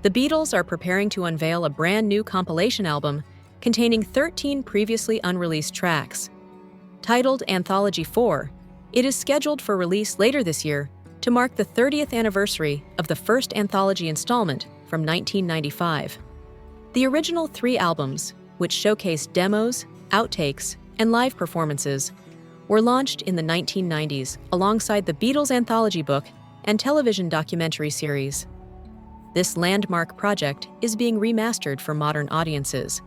The Beatles are preparing to unveil a brand new compilation album containing 13 previously unreleased tracks. Titled Anthology 4, it is scheduled for release later this year to mark the 30th anniversary of the first Anthology installment from 1995. The original 3 albums, which showcased demos, outtakes, and live performances, were launched in the 1990s alongside the Beatles anthology book and television documentary series. This landmark project is being remastered for modern audiences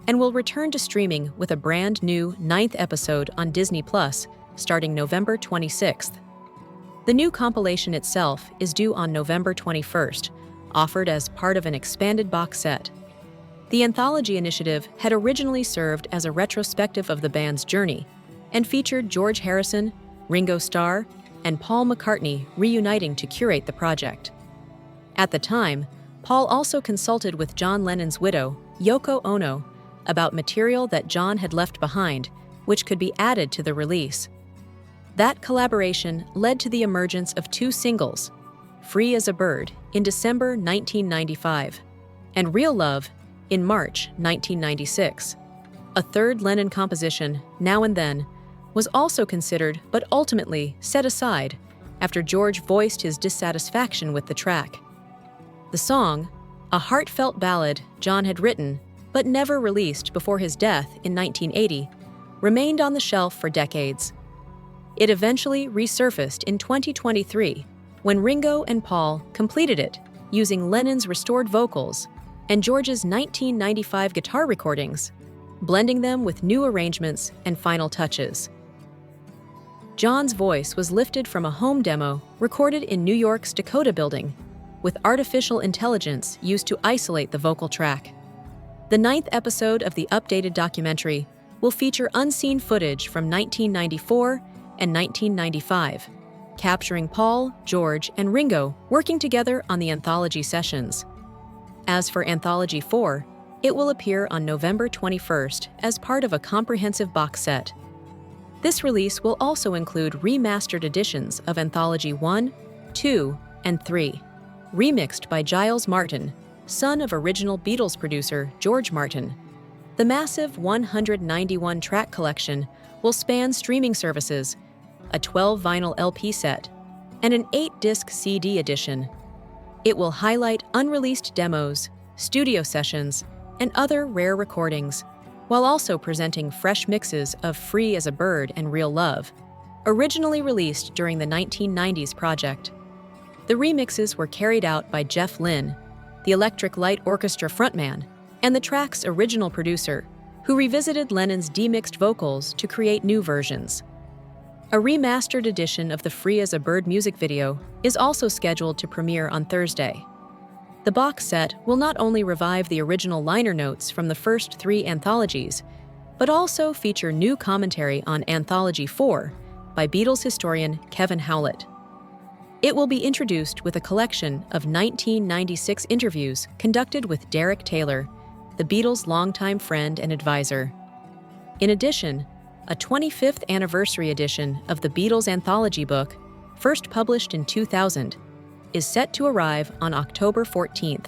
and will return to streaming with a brand new 9th episode on Disney Plus starting November 26th. The new compilation itself is due on November 21st, offered as part of an expanded box set. The Anthology initiative had originally served as a retrospective of the band's journey and featured George Harrison, Ringo Starr, and Paul McCartney reuniting to curate the project. At the time, Paul also consulted with John Lennon's widow, Yoko Ono, about material that John had left behind, which could be added to the release. That collaboration led to the emergence of 2 singles, Free as a Bird in December 1995 and Real Love in March 1996. A third Lennon composition, Now and Then, was also considered but ultimately set aside after George voiced his dissatisfaction with the track. The song, a heartfelt ballad John had written but never released before his death in 1980, remained on the shelf for decades. It eventually resurfaced in 2023 when Ringo and Paul completed it using Lennon's restored vocals and George's 1995 guitar recordings, blending them with new arrangements and final touches. John's voice was lifted from a home demo recorded in New York's Dakota Building, with artificial intelligence used to isolate the vocal track. The 9th episode of the updated documentary will feature unseen footage from 1994 and 1995, capturing Paul, George, and Ringo working together on the Anthology sessions. As for Anthology 4, it will appear on November 21st as part of a comprehensive box set. This release will also include remastered editions of Anthology 1, 2, and 3, remixed by Giles Martin, son of original Beatles producer George Martin. The massive 191-track collection will span streaming services, a 12-vinyl LP set, and an 8-disc CD edition. It will highlight unreleased demos, studio sessions, and other rare recordings, while also presenting fresh mixes of Free as a Bird and Real Love, originally released during the 1990s project. The remixes were carried out by Jeff Lynne, the Electric Light Orchestra frontman, and the track's original producer, who revisited Lennon's demixed vocals to create new versions. A remastered edition of the Free as a Bird music video is also scheduled to premiere on Thursday. The box set will not only revive the original liner notes from the first 3 anthologies, but also feature new commentary on Anthology 4 by Beatles historian Kevin Howlett. It will be introduced with a collection of 1996 interviews conducted with Derek Taylor, the Beatles' longtime friend and advisor. In addition, a 25th anniversary edition of the Beatles anthology book, first published in 2000, is set to arrive on October 14th.